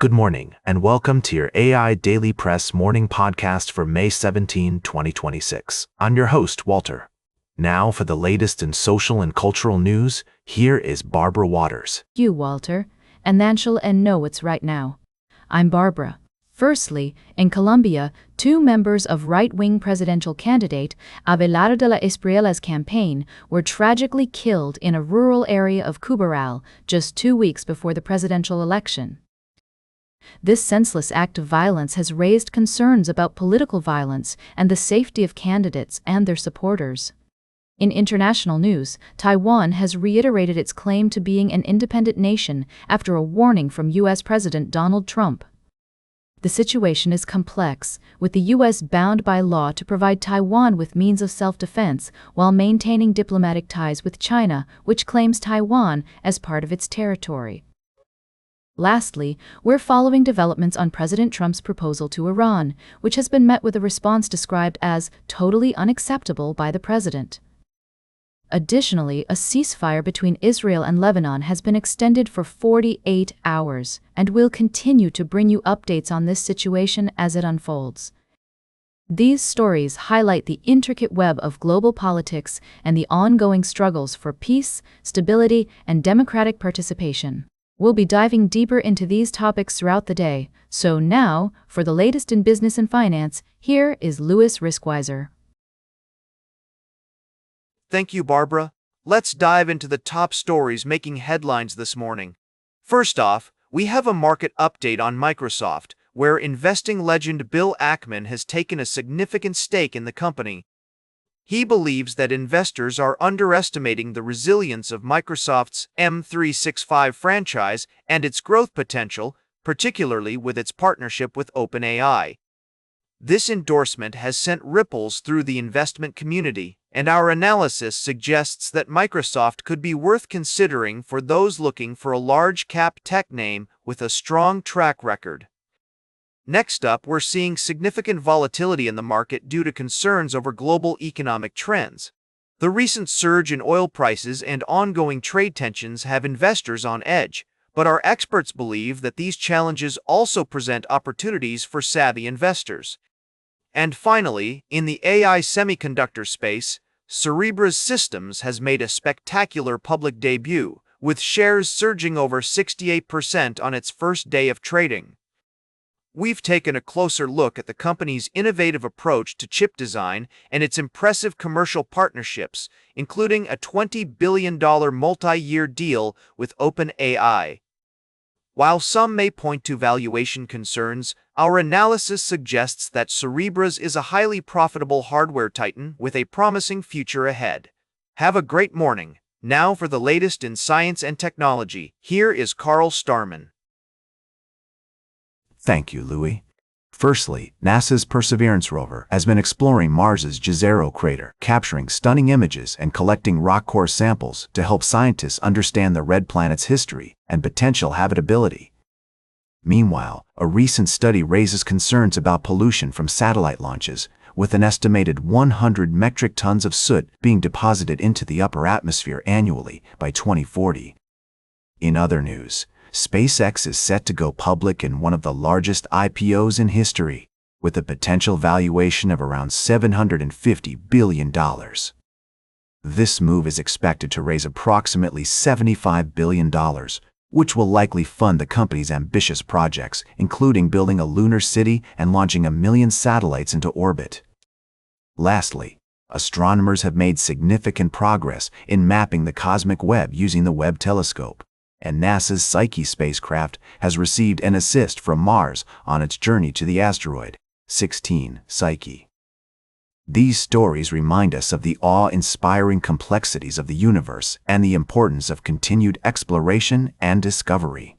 Good morning, and welcome to your AI Daily Press morning podcast for May 17, 2026. I'm your host, Walter. Now for the latest in social and cultural news, here is Barbara Waters. You, Walter, and then she'll know what's right now. I'm Barbara. Firstly, in Colombia, two members of right-wing presidential candidate AIDailyPress's campaign were tragically killed in a rural area of Cúbal just 2 weeks before the presidential election. This senseless act of violence has raised concerns about political violence and the safety of candidates and their supporters. In international news, Taiwan has reiterated its claim to being an independent nation after a warning from U.S. President Donald Trump. The situation is complex, with the U.S. bound by law to provide Taiwan with means of self-defense while maintaining diplomatic ties with China, which claims Taiwan as part of its territory. Lastly, we're following developments on President Trump's proposal to Iran, which has been met with a response described as totally unacceptable by the president. Additionally, a ceasefire between Israel and Lebanon has been extended for 48 hours, and we'll continue to bring you updates on this situation as it unfolds. These stories highlight the intricate web of global politics and the ongoing struggles for peace, stability, and democratic participation. We'll be diving deeper into these topics throughout the day, so now, for the latest in business and finance, here is Louis Riskweiser. Thank you, Barbara. Let's dive into the top stories making headlines this morning. First off, we have a market update on Microsoft, where investing legend Bill Ackman has taken a significant stake in the company. He believes that investors are underestimating the resilience of Microsoft's M365 franchise and its growth potential, particularly with its partnership with OpenAI. This endorsement has sent ripples through the investment community, and our analysis suggests that Microsoft could be worth considering for those looking for a large-cap tech name with a strong track record. Next up, we're seeing significant volatility in the market due to concerns over global economic trends. The recent surge in oil prices and ongoing trade tensions have investors on edge, but our experts believe that these challenges also present opportunities for savvy investors. And finally, in the AI semiconductor space, Cerebra's Systems has made a spectacular public debut, with shares surging over 68% on its first day of trading. We've taken a closer look at the company's innovative approach to chip design and its impressive commercial partnerships, including a $20 billion multi-year deal with OpenAI. While some may point to valuation concerns, our analysis suggests that Cerebra's is a highly profitable hardware titan with a promising future ahead. Have a great morning. Now for the latest in science and technology, here is Carl Starman. Thank you, Louis. Firstly, NASA's Perseverance rover has been exploring Mars's Jezero crater, capturing stunning images and collecting rock core samples to help scientists understand the red planet's history and potential habitability. Meanwhile, a recent study raises concerns about pollution from satellite launches, with an estimated 100 metric tons of soot being deposited into the upper atmosphere annually by 2040. In other news, SpaceX is set to go public in one of the largest IPOs in history, with a potential valuation of around $750 billion. This move is expected to raise approximately $75 billion, which will likely fund the company's ambitious projects, including building a lunar city and launching 1 million satellites into orbit. Lastly, astronomers have made significant progress in mapping the cosmic web using the Webb telescope, and NASA's Psyche spacecraft has received an assist from Mars on its journey to the asteroid 16 Psyche. These stories remind us of the awe-inspiring complexities of the universe and the importance of continued exploration and discovery.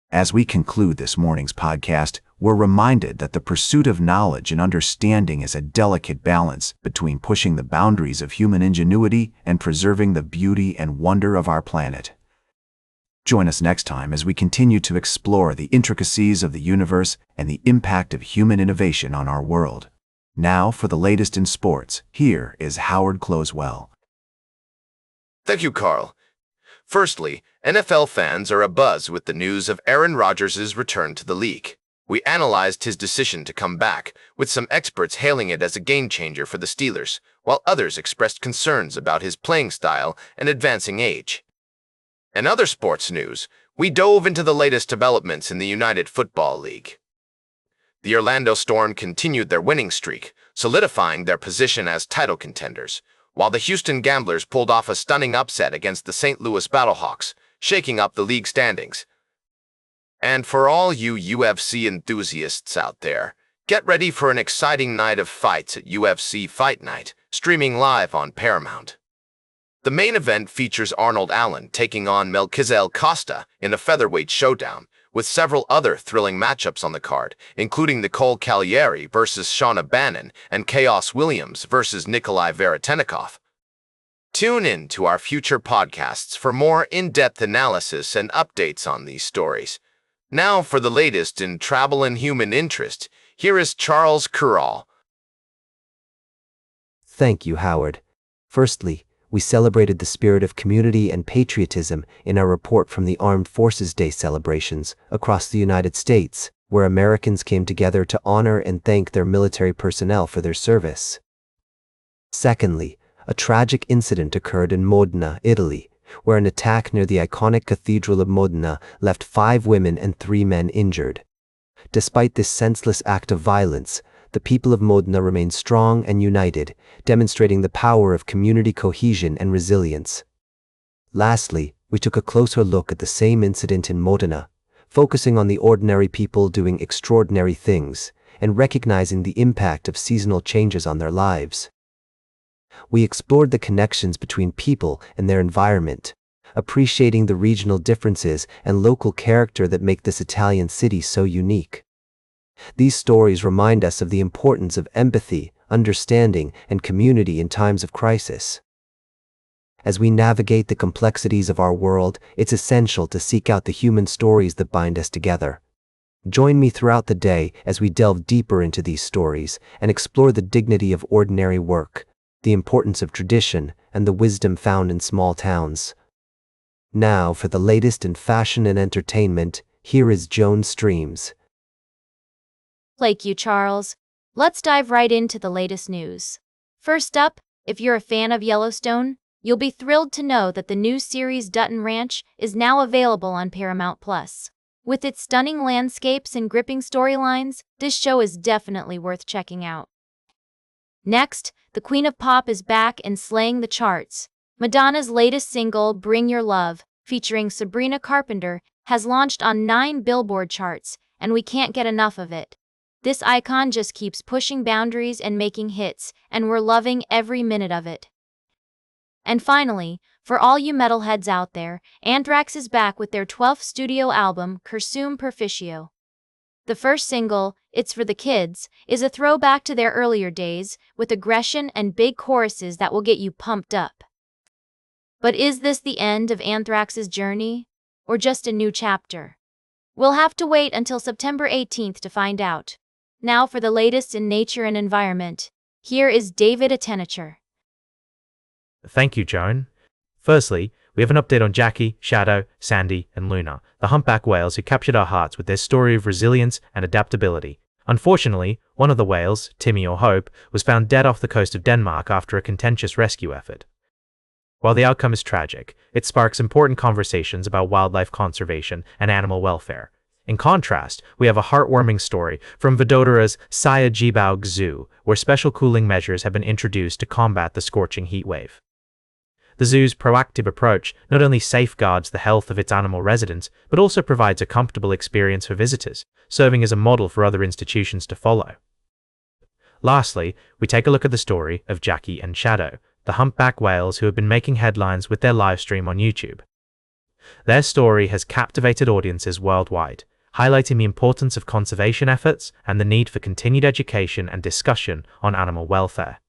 As we conclude this morning's podcast, we're reminded that the pursuit of knowledge and understanding is a delicate balance between pushing the boundaries of human ingenuity and preserving the beauty and wonder of our planet. Join us next time as we continue to explore the intricacies of the universe and the impact of human innovation on our world. Now for the latest in sports, here is Howard Closewell. Thank you, Carl. Firstly, NFL fans are abuzz with the news of Aaron Rodgers' return to the league. We analyzed his decision to come back, with some experts hailing it as a game-changer for the Steelers, while others expressed concerns about his playing style and advancing age. In other sports news, we dove into the latest developments in the United Football League. The Orlando Storm continued their winning streak, solidifying their position as title contenders, while the Houston Gamblers pulled off a stunning upset against the St. Louis Battlehawks, shaking up the league standings. And for all you UFC enthusiasts out there, get ready for an exciting night of fights at UFC Fight Night, streaming live on Paramount. The main event features Arnold Allen taking on Melquizael Costa in a featherweight showdown, with several other thrilling matchups on the card, including Nicole Cagliari versus Shauna Bannon and Chaos Williams versus Nikolai Veretennikov. Tune in to our future podcasts for more in-depth analysis and updates on these stories. Now for the latest in travel and human interest, here is Charles Curral. Thank you, Howard. Firstly, we celebrated the spirit of community and patriotism in our report from the Armed Forces Day celebrations across the United States, where Americans came together to honor and thank their military personnel for their service. Secondly, a tragic incident occurred in Modena, Italy, where an attack near the iconic Cathedral of Modena left 5 women and 3 men injured. Despite this senseless act of violence, the people of Modena remained strong and united, demonstrating the power of community cohesion and resilience. Lastly, we took a closer look at the same incident in Modena, focusing on the ordinary people doing extraordinary things and recognizing the impact of seasonal changes on their lives. We explored the connections between people and their environment, appreciating the regional differences and local character that make this Italian city so unique. These stories remind us of the importance of empathy, understanding, and community in times of crisis. As we navigate the complexities of our world, it's essential to seek out the human stories that bind us together. Join me throughout the day as we delve deeper into these stories and explore the dignity of ordinary work, the importance of tradition, and the wisdom found in small towns. Now, for the latest in fashion and entertainment, here is Joan Streams. Thank you, Charles. Let's dive right into the latest news. First up, if you're a fan of Yellowstone, you'll be thrilled to know that the new series Dutton Ranch is now available on Paramount+. With its stunning landscapes and gripping storylines, this show is definitely worth checking out. Next, the Queen of Pop is back and slaying the charts. Madonna's latest single, Bring Your Love, featuring Sabrina Carpenter, has launched on 9 Billboard charts, and we can't get enough of it. This icon just keeps pushing boundaries and making hits, and we're loving every minute of it. And finally, for all you metalheads out there, Anthrax is back with their 12th studio album, Cursum Perficio. The first single, It's for the Kids, is a throwback to their earlier days, with aggression and big choruses that will get you pumped up. But is this the end of Anthrax's journey, or just a new chapter? We'll have to wait until September 18th to find out. Now for the latest in nature and environment, here is David Attenacher. Thank you, Joan. Firstly, we have an update on Jackie, Shadow, Sandy, and Luna, the humpback whales who captured our hearts with their story of resilience and adaptability. Unfortunately, one of the whales, Timmy or Hope, was found dead off the coast of Denmark after a contentious rescue effort. While the outcome is tragic, it sparks important conversations about wildlife conservation and animal welfare. In contrast, we have a heartwarming story from Vadodara's Saya Jibaug Zoo, where special cooling measures have been introduced to combat the scorching heat wave. The zoo's proactive approach not only safeguards the health of its animal residents, but also provides a comfortable experience for visitors, serving as a model for other institutions to follow. Lastly, we take a look at the story of Jackie and Shadow, the humpback whales who have been making headlines with their live stream on YouTube. Their story has captivated audiences worldwide, highlighting the importance of conservation efforts and the need for continued education and discussion on animal welfare.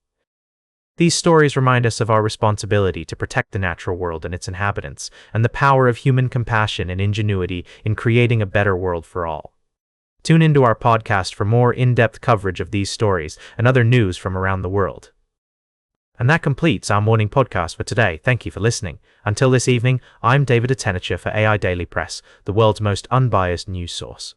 These stories remind us of our responsibility to protect the natural world and its inhabitants, and the power of human compassion and ingenuity in creating a better world for all. Tune into our podcast for more in-depth coverage of these stories and other news from around the world. And that completes our morning podcast for today. Thank you for listening. Until this evening, I'm David Atenacher for AI Daily Press, the world's most unbiased news source.